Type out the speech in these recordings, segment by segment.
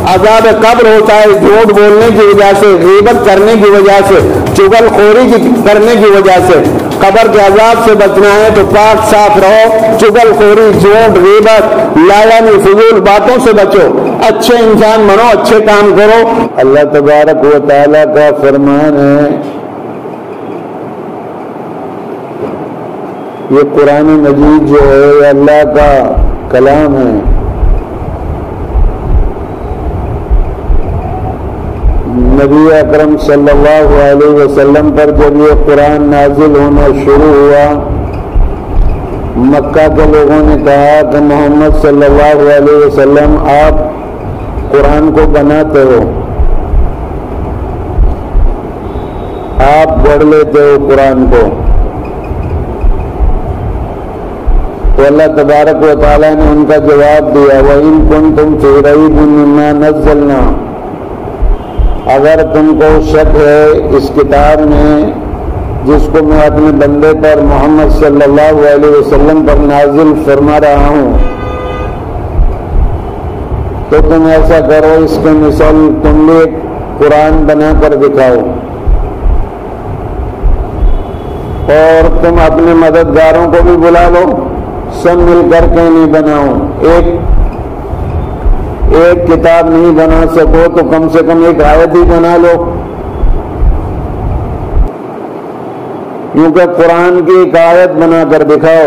عذاب قبر ہوتا ہے جھوٹ بولنے کی وجہ سے، غیبت کرنے کی وجہ سے، چغل خوری کرنے کی وجہ سے۔ قبر کے عذاب سے بچنا ہے تو پاک صاف رہو، چغل خوری، جھوٹ، غیبت، لایانی فضول باتوں سے بچو، اچھے انسان بنو، اچھے کام کرو۔ اللہ تبارک و تعالیٰ کا فرمان ہے، یہ قرآن مجید جو ہے یہ اللہ کا کلام ہے، نبی اکرم صلی اللہ علیہ وسلم پر جب یہ قرآن نازل ہونا شروع ہوا، مکہ کے لوگوں نے کہا کہ محمد صلی اللہ علیہ وسلم آپ قرآن کو بناتے ہو، آپ پڑھ لیتے ہو قرآن کو۔ تو اللہ تبارک و تعالیٰ نے ان کا جواب دیا، وَإِن كُنتُمْ فِي رَيْبٍ مِّمَّا نَزَّلْنَا، اگر تم کو شک ہے اس کتاب میں جس کو میں اپنے بندے پر محمد صلی اللہ علیہ وسلم پر نازل فرما رہا ہوں، تو تم ایسا کرو، اس کے مثال تم بھی ایک قرآن بنا کر دکھاؤ، اور تم اپنے مددگاروں کو بھی بلا لو، سب مل کر کے نہیں بناؤ، ایک کتاب نہیں بنا سکو تو کم سے کم ایک آیت ہی بنا لو، کیونکہ قرآن کی ایک آیت بنا کر دکھاؤ۔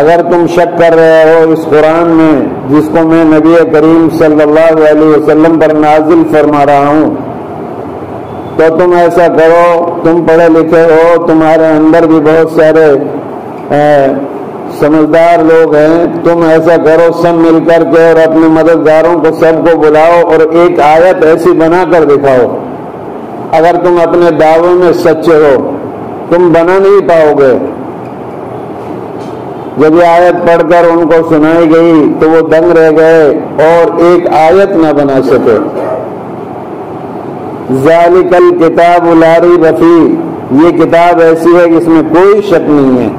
اگر تم شک کر رہے ہو اس قرآن میں جس کو میں نبی کریم صلی اللہ علیہ وسلم پر نازل فرما رہا ہوں، تو تم ایسا کرو، تم پڑھے لکھے ہو، تمہارے اندر بھی بہت سارے سمجھدار لوگ ہیں، تم ایسا کرو سب مل کر کے اور اپنے مددگاروں کو سب کو بلاؤ اور ایک آیت ایسی بنا کر دکھاؤ۔ اگر تم اپنے دعوے میں سچے ہو، تم بنا نہیں پاؤ گے۔ جب یہ آیت پڑھ کر ان کو سنائی گئی تو وہ دنگ رہ گئے اور ایک آیت نہ بنا سکے۔ ذالک الکتاب لا ریب فیہ، یہ کتاب ایسی ہے کہ اس میں کوئی شک نہیں ہے،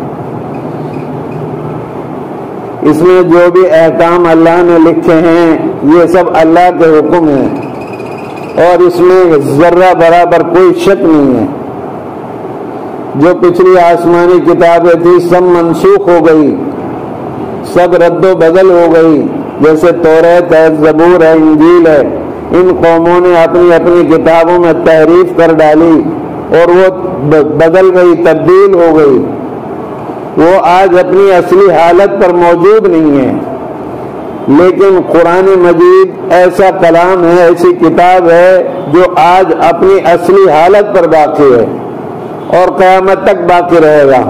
اس میں جو بھی احکام اللہ نے لکھے ہیں یہ سب اللہ کے حکم ہیں، اور اس میں ذرہ برابر کوئی شک نہیں ہے۔ جو پچھلی آسمانی کتابیں تھیں سب منسوخ ہو گئی، سب رد و بدل ہو گئی، جیسے توریت ہے، زبور ہے، انجیل ہے، ان قوموں نے اپنی اپنی کتابوں میں تحریف کر ڈالی اور وہ بدل گئی، تبدیل ہو گئی، وہ آج اپنی اصلی حالت پر موجود نہیں ہے۔ لیکن قرآن مجید ایسا کلام ہے، ایسی کتاب ہے جو آج اپنی اصلی حالت پر باقی ہے اور قیامت تک باقی رہے گا۔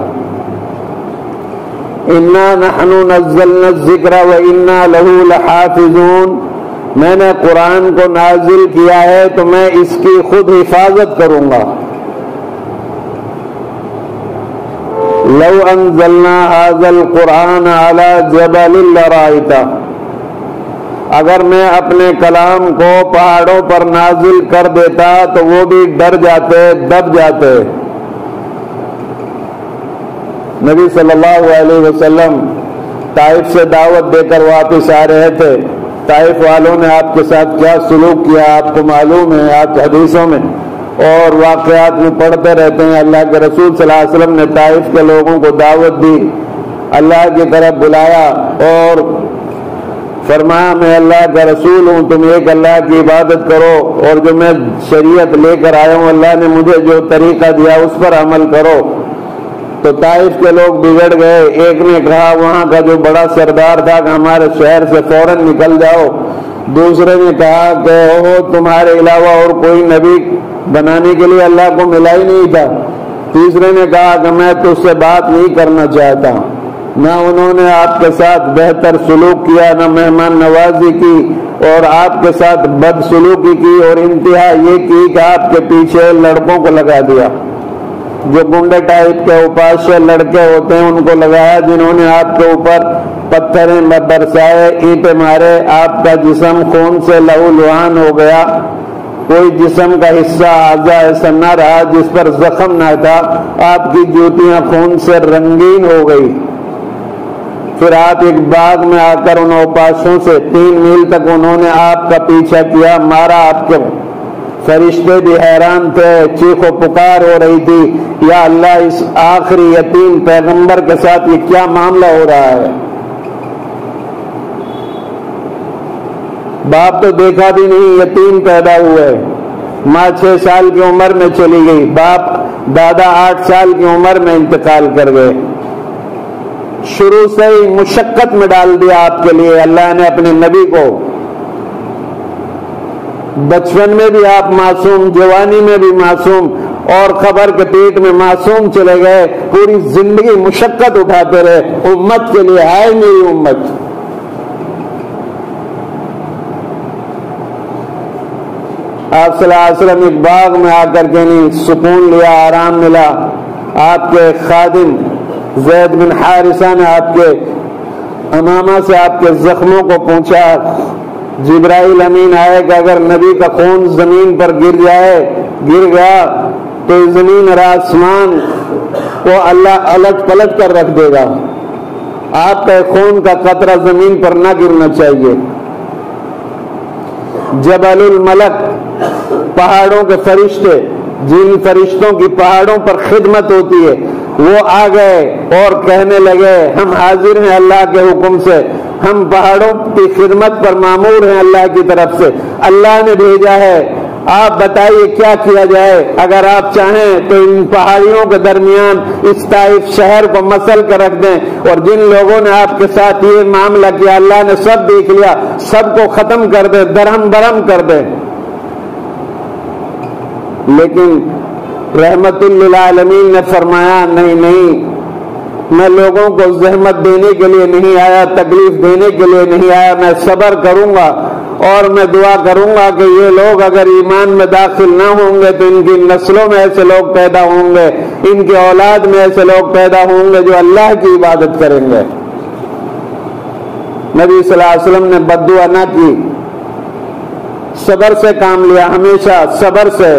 اِنَّا نَحْنُ نَزَّلْنَا الذِّكْرَ وَإِنَّا لَهُ لَحَافِظُونَ، میں نے قرآن کو نازل کیا ہے تو میں اس کی خود حفاظت کروں گا۔ لو انزلنا هذا القرآن على جبل لرأيته، اگر میں اپنے کلام کو پہاڑوں پر نازل کر دیتا تو وہ بھی ڈر جاتے، دب جاتے۔ نبی صلی اللہ علیہ وسلم طائف سے دعوت دے کر واپس آ رہے تھے، طائف والوں نے آپ کے ساتھ کیا سلوک کیا آپ کو معلوم ہے، آپ حدیثوں میں اور واقعات میں پڑھتے رہتے ہیں۔ اللہ کے رسول صلی اللہ علیہ وسلم نے طائف کے لوگوں کو دعوت دی، اللہ کی طرف بلایا اور فرمایا میں اللہ کا رسول ہوں، تم ایک اللہ کی عبادت کرو اور جو میں شریعت لے کر آیا ہوں اللہ نے مجھے جو طریقہ دیا اس پر عمل کرو۔ تو طائف کے لوگ بگڑ گئے، ایک نے کہا وہاں کا جو بڑا سردار تھا کہ ہمارے شہر سے فوراً نکل جاؤ، دوسرے نے کہا کہ تمہارے علاوہ اور کوئی نبی بنانے کے لیے اللہ کو ملا ہی نہیں تھا، تیسرے نے کہا کہ میں تو اس سے بات نہیں کرنا چاہتا۔ نہ انہوں نے آپ کے ساتھ بہتر سلوک کیا، نہ مہمان نوازی کی، اور آپ کے ساتھ بد سلوکی کی، اور انتہا یہ کی کہ آپ کے پیچھے لڑکوں کو لگا دیا، جو گنڈے ٹائپ کے اوپاشے لڑکے ہوتے ہیں ان کو لگایا، جنہوں نے آپ کے اوپر پتھریں برسائے، اینٹیں مارے، آپ کا جسم خون سے لہو لہان ہو گیا، کوئی جسم کا حصہ اعضاء ایسا نہ رہا جس پر زخم نہ تھا، آپ کی جوتیاں خون سے رنگین ہو گئی۔ پھر آپ ایک باغ میں آ کر ان اوپاشوں سے 3 میل تک انہوں نے آپ کا پیچھا کیا، مارا آپ کے، فرشتے بھی حیران تھے، چیخ و پکار ہو رہی تھی، یا اللہ اس آخری یتیم پیغمبر کے ساتھ یہ کیا معاملہ ہو رہا ہے؟ باپ تو دیکھا بھی نہیں، یتیم پیدا ہوئے، ماں 6 سال کی عمر میں چلی گئی، باپ دادا 8 سال کی عمر میں انتقال کر گئے۔ شروع سے ہی مشقت میں ڈال دیا آپ کے لیے اللہ نے اپنے نبی کو۔ بچپن میں بھی آپ معصوم، جوانی میں بھی معصوم، اور خبر کے پیٹ میں معصوم چلے گئے، پوری زندگی مشقت اٹھاتے رہے امت کے لیے، ہائے میری امت۔ آپ صلی اللہ علیہ وسلم ایک باغ میں آ کر کے نہیں سکون لیا، آرام ملا۔ آپ کے خادم زید بن حارثہ نے آپ کے امامہ سے آپ کے زخموں کو پوچھا، جبرائیل امین آئے کہ اگر نبی کا خون زمین پر گر گیا تو زمین اور آسمان کو اللہ الٹ پلٹ کر رکھ دے گا، آپ کا خون کا قطرہ زمین پر نہ گرنا چاہیے۔ جبل الملک، پہاڑوں کے فرشتے، جن فرشتوں کی پہاڑوں پر خدمت ہوتی ہے، وہ آ گئے اور کہنے لگے ہم حاضر ہیں اللہ کے حکم سے، ہم پہاڑوں کی خدمت پر مامور ہیں اللہ کی طرف سے، اللہ نے بھیجا ہے، آپ بتائیے کیا کیا جائے؟ اگر آپ چاہیں تو ان پہاڑیوں کے درمیان اس طائف شہر کو مسل کر رکھ دیں، اور جن لوگوں نے آپ کے ساتھ یہ معاملہ کیا اللہ نے سب دیکھ لیا، سب کو ختم کر دے، درہم برہم کر دے۔ لیکن رحمت للعالمین نے فرمایا نہیں، میں لوگوں کو زحمت دینے کے لیے نہیں آیا، تکلیف دینے کے لیے نہیں آیا، میں صبر کروں گا اور میں دعا کروں گا کہ یہ لوگ اگر ایمان میں داخل نہ ہوں گے تو ان کی نسلوں میں ایسے لوگ پیدا ہوں گے، ان کی اولاد میں ایسے لوگ پیدا ہوں گے جو اللہ کی عبادت کریں گے۔ نبی صلی اللہ علیہ وسلم نے بد دعا نہ کی، صبر سے کام لیا، ہمیشہ صبر سے۔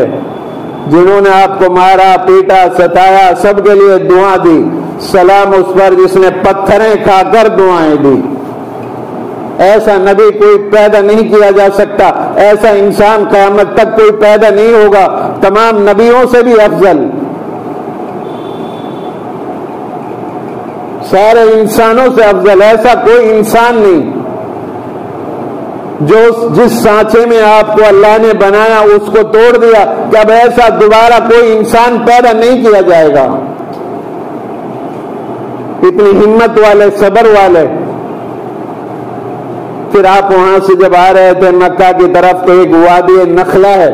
جنہوں نے آپ کو مارا پیٹا ستایا سب کے لیے دعا دی، سلام اس پر جس نے پتھریں کھا کر دعائیں دی۔ ایسا نبی کوئی پیدا نہیں کیا جا سکتا، ایسا انسان قیامت تک کوئی پیدا نہیں ہوگا، تمام نبیوں سے بھی افضل، سارے انسانوں سے افضل، ایسا کوئی انسان نہیں۔ جس سانچے میں آپ کو اللہ نے بنایا اس کو توڑ دیا کہ اب ایسا دوبارہ کوئی انسان پیدا نہیں کیا جائے گا۔ اتنی ہمت والے، صبر والے۔ پھر آپ وہاں سے جب آ رہے تھے مکہ کی طرف تو ایک وادی نخلا ہے،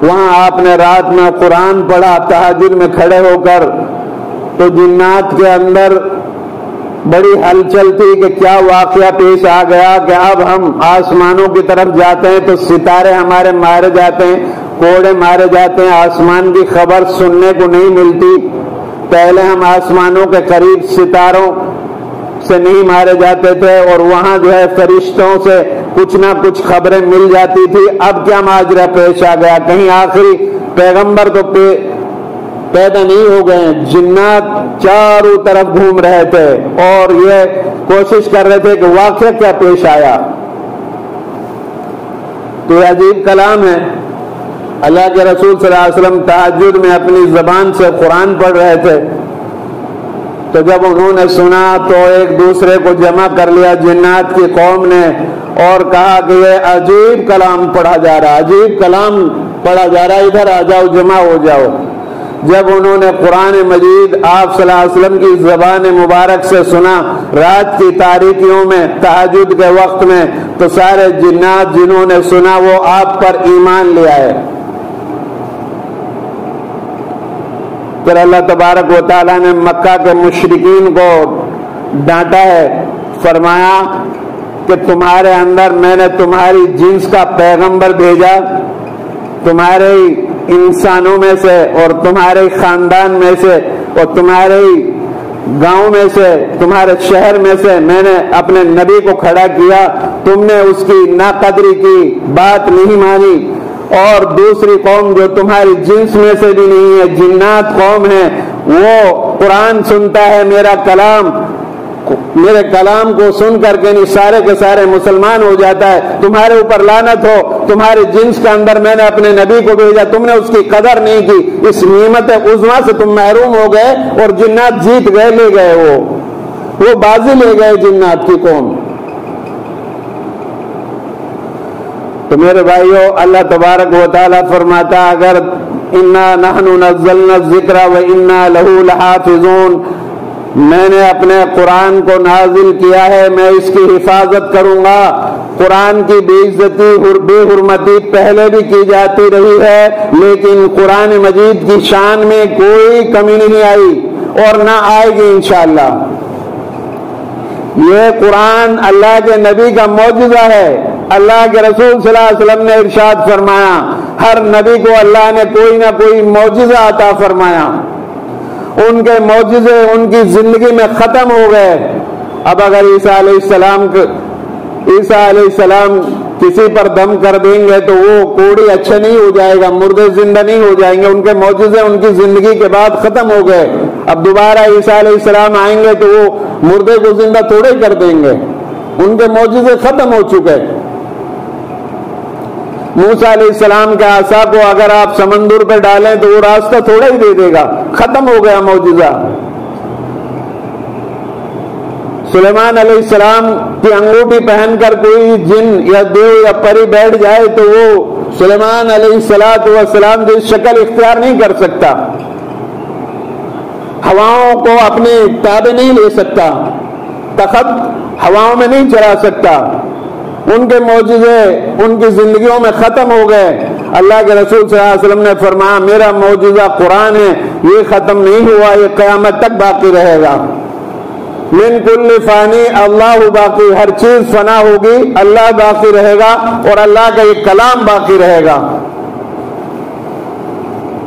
وہاں آپ نے رات میں قرآن پڑھا تہجد میں کھڑے ہو کر، تو جنات کے اندر بڑی ہلچل تھی کہ کیا واقعہ پیش آ گیا کہ اب ہم آسمانوں کی طرف جاتے ہیں تو ستارے ہمارے مارے جاتے ہیں، کوڑے مارے جاتے ہیں، آسمان کی خبر سننے کو نہیں ملتی۔ پہلے ہم آسمانوں کے قریب ستاروں سے نہیں مارے جاتے تھے، اور وہاں جو ہے فرشتوں سے کچھ نہ کچھ خبریں مل جاتی تھی، اب کیا ماجرا پیش آ گیا؟ کہیں آخری پیغمبر تو پیدا نہیں ہو گئے؟ جنات چاروں طرف گھوم رہے تھے اور یہ کوشش کر رہے تھے کہ واقعہ کیا پیش آیا۔ تو یہ عجیب کلام ہے۔ اللہ کے رسول صلی اللہ علیہ وسلم تہجد میں اپنی زبان سے قرآن پڑھ رہے تھے، تو جب انہوں نے سنا تو ایک دوسرے کو جمع کر لیا جنات کی قوم نے، اور کہا کہ یہ عجیب کلام پڑھا جا رہا، عجیب کلام پڑھا جا رہا، ادھر آ جاؤ، جمع ہو جاؤ۔ جب انہوں نے قرآن مجید آپ صلی اللہ علیہ وسلم کی زبان مبارک سے سنا رات کی تاریکیوں میں تہجد کے وقت میں، تو سارے جنات جنہوں نے سنا وہ آپ پر ایمان لے آئے۔ پھر اللہ تبارک و تعالیٰ نے مکہ کے مشرکین کو ڈانٹا ہے، فرمایا کہ تمہارے اندر میں نے تمہاری جنس کا پیغمبر بھیجا، تمہارے انسانوں میں سے اور تمہارے خاندان میں سے اور تمہارے گاؤں میں سے، تمہارے شہر میں سے میں نے اپنے نبی کو کھڑا کیا، تم نے اس کی ناقدری کی، بات نہیں مانی۔ اور دوسری قوم جو تمہاری جنس میں سے بھی نہیں ہے، جنات قوم ہے، وہ قرآن سنتا ہے، میرا کلام میرے کلام کو سن کر کے نہیں سارے کے سارے مسلمان ہو جاتا ہے. تمہارے اوپر لعنت ہو, تمہارے جنس کے اندر میں نے اپنے نبی کو بھیجا, تم نے اس کی قدر نہیں کی, اس نعمت عظمیٰ سے تم محروم ہو گئے اور جنات جیت گئے, لے گئے, وہ بازی لے گئے جنات کی قوم. تو میرے بھائیو, اللہ تبارک و تعالیٰ فرماتا اگر انا نحن نزلنا الذکر و انا لہ لحافظون, میں نے اپنے قرآن کو نازل کیا ہے, میں اس کی حفاظت کروں گا. قرآن کی بے عزتی بے حرمتی پہلے بھی کی جاتی رہی ہے, لیکن قرآن مجید کی شان میں کوئی کمی نہیں آئی اور نہ آئے گی انشاءاللہ. یہ قرآن اللہ کے نبی کا معجزہ ہے. اللہ کے رسول صلی اللہ علیہ وسلم نے ارشاد فرمایا, ہر نبی کو اللہ نے کوئی نہ کوئی معجزہ عطا فرمایا. ان کے معجزے ان کی زندگی میں ختم ہو گئے. اب اگر عیسیٰ علیہ السلام کسی پر دم کر دیں گے تو وہ کوڑی اچھا نہیں ہو جائے گا, مردے زندہ نہیں ہو جائیں گے. ان کے معجزے ان کی زندگی کے بعد ختم ہو گئے. اب دوبارہ عیسیٰ علیہ السلام آئیں گے تو وہ مردے کو زندہ تھوڑے کر دیں گے, ان کے معجزے ختم ہو چکے. موسیٰ علیہ السلام کے عصا کو اگر آپ سمندر پہ ڈالیں تو وہ راستہ تھوڑا ہی دے دے گا, ختم ہو گیا معجزہ. سلیمان علیہ السلام کی انگوٹھی پہن کر کوئی جن یا دیو یا پری بیٹھ جائے تو وہ سلیمان علیہ السلام کی شکل اختیار نہیں کر سکتا, ہواؤں کو اپنے تابع نہیں لے سکتا, تخت ہواؤں میں نہیں چلا سکتا. ان کے معجزے ان کی زندگیوں میں ختم ہو گئے. اللہ کے رسول صلی اللہ علیہ وسلم نے فرمایا میرا معجزہ قرآن ہے, یہ ختم نہیں ہوا, یہ قیامت تک باقی رہے گا. من کل فانی اللہ باقی, ہر چیز فنا ہوگی, اللہ باقی رہے گا اور اللہ کا یہ کلام باقی رہے گا.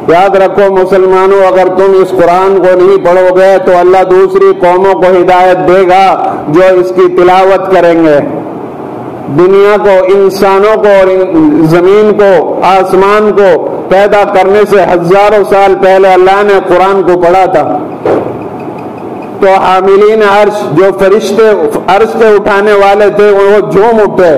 یاد رکھو مسلمانوں, اگر تم اس قرآن کو نہیں پڑھو گے تو اللہ دوسری قوموں کو ہدایت دے گا جو اس کی تلاوت کریں گے. دنیا کو, انسانوں کو اور زمین کو, آسمان کو پیدا کرنے سے ہزاروں سال پہلے اللہ نے قرآن کو پڑھا تھا. تو حاملین عرش, جو فرشتے عرش سے اٹھانے والے تھے, وہ جھوم اٹھے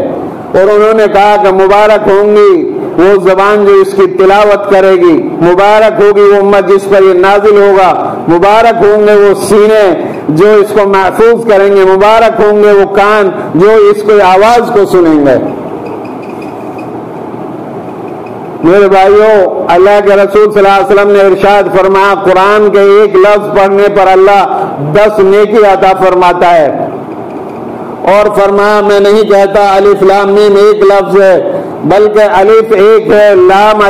اور انہوں نے کہا کہ مبارک ہوں گی وہ زبان جو اس کی تلاوت کرے گی, مبارک ہوگی وہ امت جس پر یہ نازل ہوگا, مبارک ہوں گے وہ سینے جو اس کو محفوظ کریں گے, مبارک ہوں گے وہ کان جو اس کو آواز کو سنیں گے. میرے بھائیوں, اللہ کے رسول صلی اللہ علیہ وسلم نے ارشاد فرمایا قرآن کے ایک لفظ پڑھنے پر اللہ 10 نیکی عطا فرماتا ہے. اور فرمایا میں نہیں کہتا الف لام میم ایک لفظ ہے, بلکہ الف ایک ہے, لام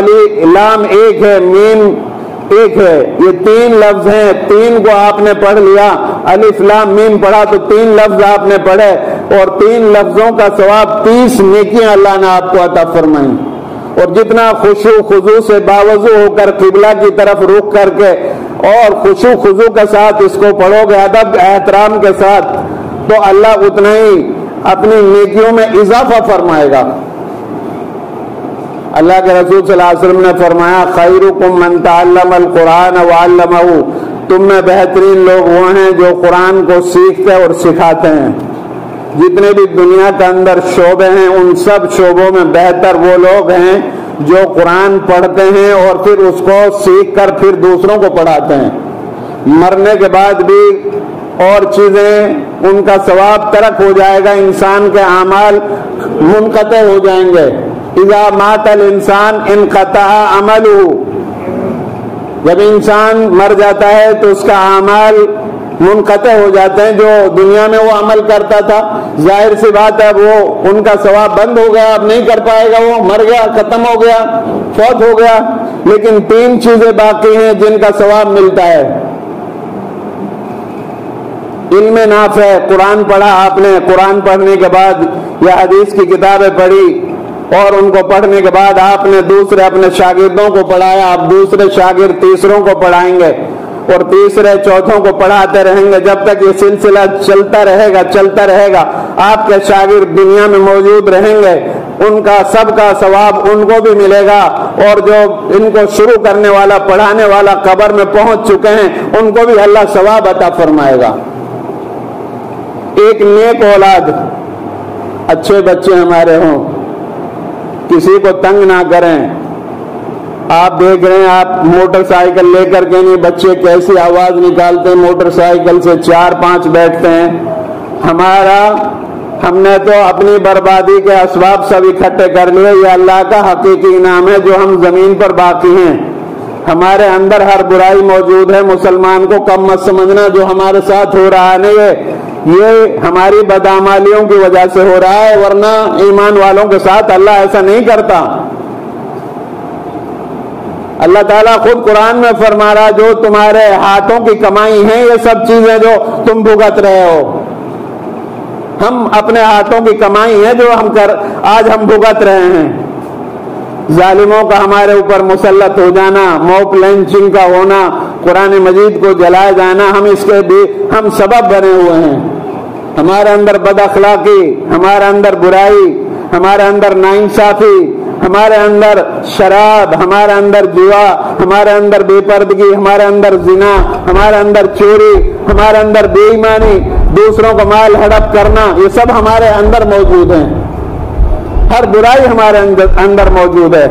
ایک ہے, میم ایک ہے. یہ 3 لفظ ہیں, 3 کو آپ نے پڑھ لیا, الف لام میم پڑھا تو 3 لفظ آپ نے پڑھے اور 3 لفظوں کا ثواب 30 نیکیاں اللہ نے آپ کو عطا فرمائیں. اور جتنا خشوع خضوع سے باوضو ہو کر قبلہ کی طرف رخ کر کے اور خشوع خضوع کے ساتھ اس کو پڑھو گے, ادب احترام کے ساتھ, تو اللہ اتنا ہی اپنی نیکیوں میں اضافہ فرمائے گا. اللہ کے رسول صلی اللہ علیہ وسلم نے فرمایا خیرکم من تعلم القرآن وعلمہ, تم میں بہترین لوگ وہ ہیں جو قرآن کو سیکھتے اور سکھاتے ہیں. جتنے بھی دنیا کے اندر شعبے ہیں ان سب شعبوں میں بہتر وہ لوگ ہیں جو قرآن پڑھتے ہیں اور پھر اس کو سیکھ کر پھر دوسروں کو پڑھاتے ہیں. مرنے کے بعد بھی اور چیزیں ان کا ثواب ترک ہو جائے گا, انسان کے اعمال منقطع ہو جائیں گے. اذا مات الانسان انقطع عملہ, جب انسان مر جاتا ہے تو اس کا اعمال منقطع ہو جاتے ہیں. جو دنیا میں وہ عمل کرتا تھا ظاہر سی بات ہے وہ ان کا ثواب بند ہو گیا, اب نہیں کر پائے گا, وہ مر گیا, ختم ہو گیا, فوت ہو گیا. لیکن 3 چیزیں باقی ہیں جن کا ثواب ملتا ہے. علم نافع, قرآن پڑھا آپ نے, قرآن پڑھنے کے بعد یا حدیث کی کتابیں پڑھی اور ان کو پڑھنے کے بعد آپ نے دوسرے اپنے شاگردوں کو پڑھایا, آپ دوسرے شاگرد تیسروں کو پڑھائیں گے اور تیسرے چوتھوں کو پڑھاتے رہیں گے جب تک یہ سلسلہ چلتا رہے گا. آپ کے شاگرد دنیا میں موجود رہیں گے, ان کا سب کا ثواب ان کو بھی ملے گا, اور جو ان کو شروع کرنے والا پڑھانے والا قبر میں پہنچ چکے ہیں ان کو بھی اللہ ثواب عطا فرمائے گا. ایک نیک اولاد، اچھے بچے ہمارے ہوں، کسی کو تنگ نہ کریں۔ آپ دیکھ رہے ہیں، آپ موٹر سائیکل لے کر کے نہیں، بچے کیسی آواز نکالتے ہیں، موٹر سائیکل سے 4-5 بیٹھتے ہیں۔ ہم نے تو اپنی بربادی کے اسباب سب اکٹھے کر لیے۔ یہ اللہ کا حقیقی انعام ہے جو ہم زمین پر باقی ہیں۔ ہمارے اندر ہر برائی موجود ہے، مسلمان کو کم مت سمجھنا۔ جو ہمارے ساتھ ہو رہا ہے یہ ہماری بدعمالیوں کی وجہ سے ہو رہا ہے، ورنہ ایمان والوں کے ساتھ اللہ ایسا نہیں کرتا۔ اللہ تعالیٰ خود قرآن میں فرما رہا، جو تمہارے ہاتھوں کی کمائی ہیں یہ سب چیزیں جو تم بھگت رہے ہو، ہم اپنے ہاتھوں کی کمائی ہے جو آج ہم بھگت رہے ہیں۔ ظالموں کا ہمارے اوپر مسلط ہو جانا، موب لنچنگ کا ہونا، قرآن مجید کو جلائے جانا، اس کے بھی ہم سبب بنے ہوئے ہیں۔ ہمارے اندر بد اخلاقی، ہمارے اندر برائی، ہمارے اندر ناانصافی، ہمارے اندر شراب، ہمارے اندر جوا، ہمارے اندر بے پردگی، ہمارے اندر زنا، ہمارے اندر چوری، ہمارے اندر بے ایمانی، دوسروں کا مال ہڑپ کرنا، یہ سب ہمارے اندر موجود ہیں۔ ہر برائی ہمارے اندر موجود ہے۔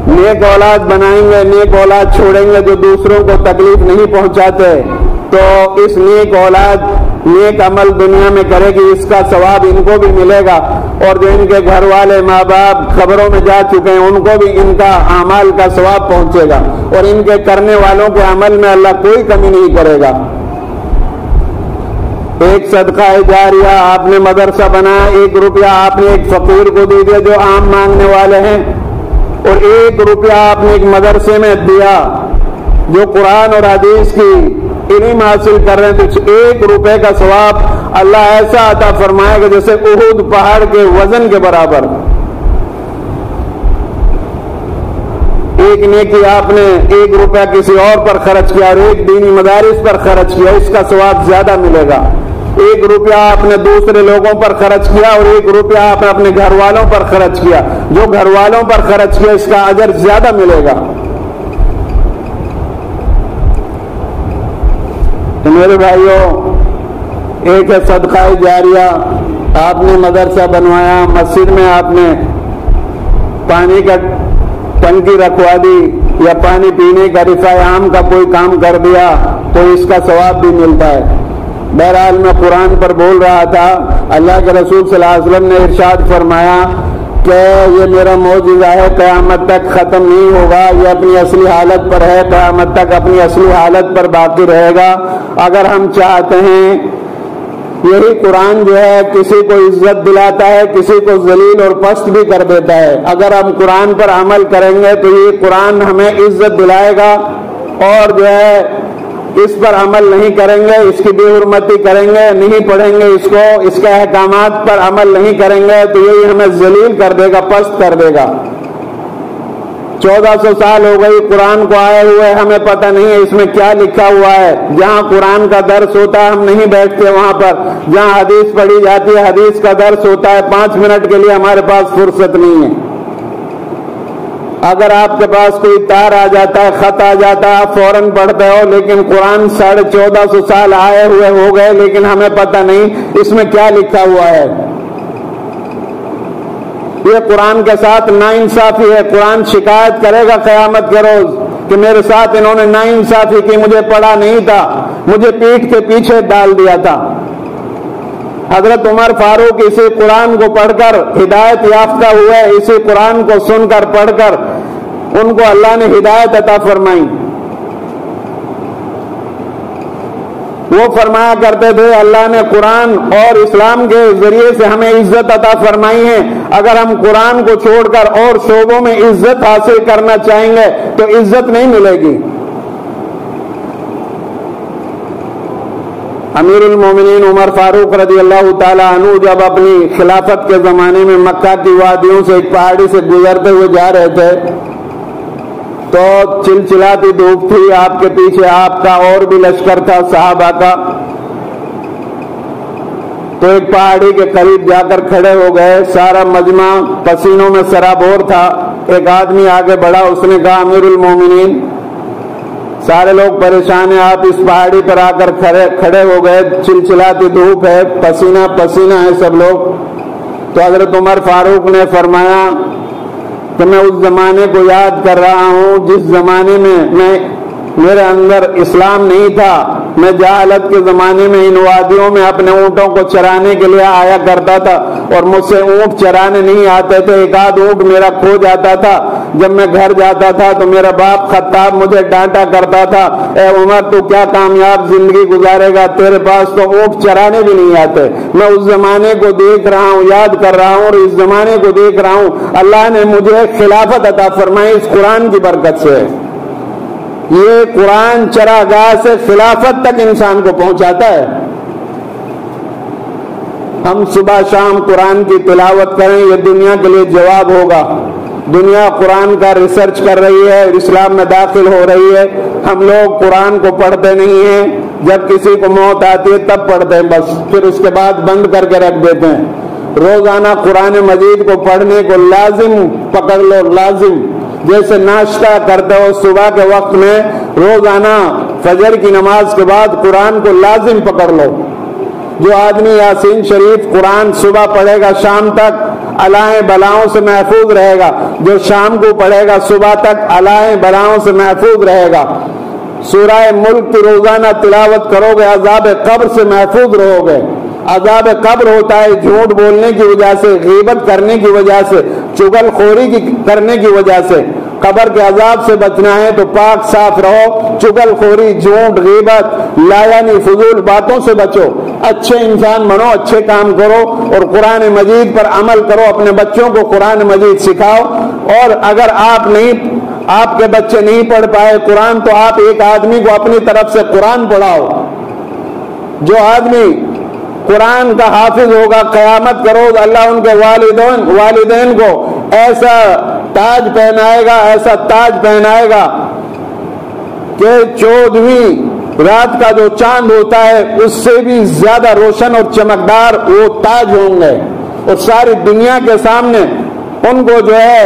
نیک اولاد بنائیں گے، نیک اولاد چھوڑیں گے جو دوسروں کو تکلیف نہیں پہنچاتے، تو اس نیک اولاد نیک عمل دنیا میں کرے گی، اس کا ثواب ان کو بھی ملے گا، اور جو ان کے گھر والے ماں باپ قبروں میں جا چکے ہیں ان کو بھی ان کا اعمال کا ثواب پہنچے گا، اور ان کے کرنے والوں کے عمل میں اللہ کوئی کمی نہیں کرے گا۔ ایک صدقہ جاریہ، آپ نے مدرسہ بنایا، 1 روپیہ آپ نے ایک فقیر کو دے دیا جو عام مانگنے والے ہیں، اور 1 روپیہ آپ نے ایک مدرسے میں دیا جو قرآن اور حدیث کی علم حاصل کر رہے ہیں، تو 1 روپے کا ثواب اللہ ایسا عطا فرمائے گا جیسے احد پہاڑ کے وزن کے برابر۔ ایک نیکی آپ نے 1 روپیہ کسی اور پر خرچ کیا اور ایک دینی مدارس پر خرچ کیا، اس کا ثواب زیادہ ملے گا۔ 1 روپیہ آپ نے دوسرے لوگوں پر خرچ کیا اور 1 روپیہ آپ نے اپنے گھر والوں پر خرچ کیا، جو گھر والوں پر خرچ کیا اس کا اجر زیادہ ملے گا۔ تو میرے بھائیوں، ایک ہے صدقہ جاریہ، آپ نے مدرسہ بنوایا، مسجد میں آپ نے پانی کا ٹنکی رکھوا دی یا پانی پینے کا رفع عام کا کوئی کام کر دیا تو اس کا ثواب بھی ملتا ہے۔ بہرحال میں قرآن پر بول رہا تھا، اللہ کے رسول صلی اللہ علیہ وسلم نے ارشاد فرمایا کہ یہ میرا معجزہ ہے، قیامت تک ختم نہیں ہوگا، یہ اپنی اصلی حالت پر ہے، قیامت تک اپنی اصلی حالت پر باقی رہے گا۔ اگر ہم چاہتے ہیں، یہی قرآن جو ہے کسی کو عزت دلاتا ہے، کسی کو ذلیل اور پست بھی کر دیتا ہے۔ اگر ہم قرآن پر عمل کریں گے تو یہ قرآن ہمیں عزت دلائے گا، اور جو ہے اس پر عمل نہیں کریں گے، اس کی بے حرمتی کریں گے، نہیں پڑھیں گے اس کو، اس کے احکامات پر عمل نہیں کریں گے تو یہی ہمیں ذلیل کر دے گا، پست کر دے گا۔ 1400 سال ہو گئی قرآن کو آئے ہوئے، ہمیں پتہ نہیں ہے اس میں کیا لکھا ہوا ہے۔ جہاں قرآن کا درس ہوتا ہے ہم نہیں بیٹھتے وہاں پر، جہاں حدیث پڑھی جاتی ہے حدیث کا درس ہوتا ہے، 5 منٹ کے لیے ہمارے پاس فرصت نہیں ہے۔ اگر آپ کے پاس کوئی تار آ جاتا ہے، خط آ جاتا ہے، آپ فوراً پڑھتے ہو، لیکن قرآن 1450 سال آئے ہوئے ہو گئے لیکن ہمیں پتہ نہیں اس میں کیا لکھا ہوا ہے۔ یہ قرآن کے ساتھ ناانصافی ہے۔ قرآن شکایت کرے گا قیامت کے روز کہ میرے ساتھ انہوں نے ناانصافی کی، مجھے پڑھا نہیں تھا، مجھے پیٹھ کے پیچھے ڈال دیا تھا۔ حضرت عمر فاروق اسی قرآن کو پڑھ کر ہدایت یافتہ ہوئے، اسی قرآن کو سن کر پڑھ کر ان کو اللہ نے ہدایت عطا فرمائی۔ وہ فرمایا کرتے تھے اللہ نے قرآن اور اسلام کے ذریعے سے ہمیں عزت عطا فرمائی ہے، اگر ہم قرآن کو چھوڑ کر اور شعبوں میں عزت حاصل کرنا چاہیں گے تو عزت نہیں ملے گی۔ امیر المومنین عمر فاروق رضی اللہ تعالیٰ عنہ جب اپنی خلافت کے زمانے میں مکہ کی وادیوں سے ایک پہاڑی سے گزرتے ہوئے جا رہے تھے تو چلچلاتی دھوپ تھی، آپ کے پیچھے آپ کا اور بھی لشکر تھا صحابہ کا، تو ایک پہاڑی کے قریب جا کر کھڑے ہو گئے، سارا مجمع پسینوں میں سرابور تھا۔ ایک آدمی آگے بڑھا، اس نے کہا امیر المومنین سارے لوگ پریشان ہیں، آپ اس پہاڑی پر آ کر کھڑے ہو گئے، چلچلاتی دھوپ ہے، پسینہ پسینہ ہے سب لوگ۔ تو حضرت عمر فاروق نے فرمایا کہ میں اس زمانے کو یاد کر رہا ہوں جس زمانے میں میرے اندر اسلام نہیں تھا، میں جہالت کے زمانے میں ان وادیوں میں اپنے اونٹوں کو چرانے کے لیے آیا کرتا تھا، اور مجھ سے اونٹ چرانے نہیں آتے تھے، ایک آدھ اونٹ میرا کھو جاتا تھا۔ جب میں گھر جاتا تھا تو میرا باپ خطاب مجھے ڈانٹا کرتا تھا، اے عمر تو کیا کامیاب زندگی گزارے گا، تیرے پاس تو اونٹ چرانے بھی نہیں آتے۔ میں اس زمانے کو دیکھ رہا ہوں، یاد کر رہا ہوں، اور اس زمانے کو دیکھ رہا ہوں، اللہ نے مجھے خلافت عطا فرمائی اس قرآن کی برکت سے۔ یہ قرآن چراگاہ سے خلافت تک انسان کو پہنچاتا ہے۔ ہم صبح شام قرآن کی تلاوت کریں، یہ دنیا کے لیے جواب ہوگا۔ دنیا قرآن کا ریسرچ کر رہی ہے، اسلام میں داخل ہو رہی ہے، ہم لوگ قرآن کو پڑھتے نہیں ہیں، جب کسی کو موت آتی ہے تب پڑھتے ہیں بس، پھر اس کے بعد بند کر کے رکھ دیتے ہیں۔ روزانہ قرآن مجید کو پڑھنے کو لازم پکڑ لو، لازم، جیسے ناشتہ کرتے ہو صبح کے وقت میں، روزانہ فجر کی نماز کے بعد قرآن کو لازم پکڑ لو۔ جو آدمی یاسین شریف قرآن صبح پڑھے گا شام تک الائیں بلاؤں سے محفوظ رہے گا، جو شام کو پڑھے گا صبح تک الائیں بلاؤں سے محفوظ رہے گا۔ سورہ ملک کی روزانہ تلاوت کرو گے، عذاب قبر سے محفوظ رہو گے۔ عذاب قبر ہوتا ہے جھوٹ بولنے کی وجہ سے، غیبت کرنے کی وجہ سے، چغل خوری کرنے کی وجہ سے۔ قبر کے عذاب سے بچنا ہے تو پاک صاف رہو، چغل خوری، جھوٹ، غیبت، لایانی فضول باتوں سے بچو، اچھے انسان بنو، اچھے کام کرو، اور قرآن مجید پر عمل کرو، اپنے بچوں کو قرآن مجید سکھاؤ۔ اور اگر آپ کے بچے نہیں پڑھ پائے قرآن تو آپ ایک آدمی کو اپنی طرف سے قرآن پڑھاؤ۔ جو آدمی قرآن کا حافظ ہوگا قیامت کرو اللہ ان کے والدین کو ایسا تاج پہنائے گا، ایسا تاج پہنائے گا کہ 14ویں رات کا جو چاند ہوتا ہے اس سے بھی زیادہ روشن اور چمکدار وہ تاج ہوں گے، اور ساری دنیا کے سامنے ان کو جو ہے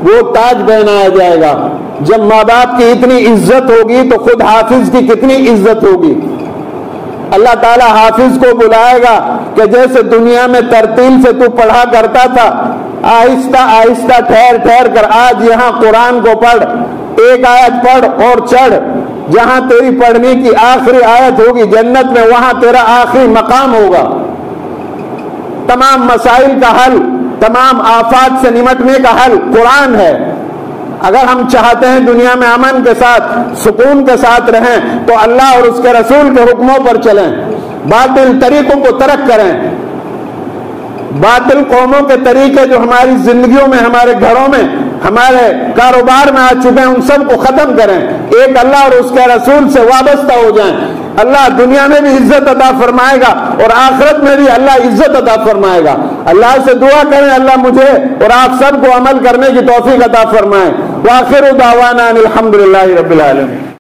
وہ تاج پہنایا جائے گا۔ جب ماں باپ کی اتنی عزت ہوگی تو خود حافظ کی کتنی عزت ہوگی۔ اللہ تعالیٰ حافظ کو بلائے گا کہ جیسے دنیا میں ترتیل سے تو پڑھا کرتا تھا، آہستہ آہستہ ٹھہر ٹھہر کر آج یہاں قرآن کو پڑھ، ایک آیت پڑھ اور چڑھ، جہاں تیری پڑھنے کی آخری آیت ہوگی جنت میں وہاں تیرا آخری مقام ہوگا۔ تمام مسائل کا حل، تمام آفات سے نمٹنے کا حل قرآن ہے۔ اگر ہم چاہتے ہیں دنیا میں امن کے ساتھ سکون کے ساتھ رہیں تو اللہ اور اس کے رسول کے حکموں پر چلیں، باطل طریقوں کو ترک کریں، باطل قوموں کے طریقے جو ہماری زندگیوں میں، ہمارے گھروں میں، ہمارے کاروبار میں آ چکے ہیں ان سب کو ختم کریں، ایک اللہ اور اس کے رسول سے وابستہ ہو جائیں۔ اللہ دنیا میں بھی عزت عطا فرمائے گا اور آخرت میں بھی اللہ عزت عطا فرمائے گا۔ اللہ سے دعا کریں اللہ مجھے اور آپ سب کو عمل کرنے کی توفیق عطا فرمائے۔ وآخر دعوانا الحمدللہ رب العالمین۔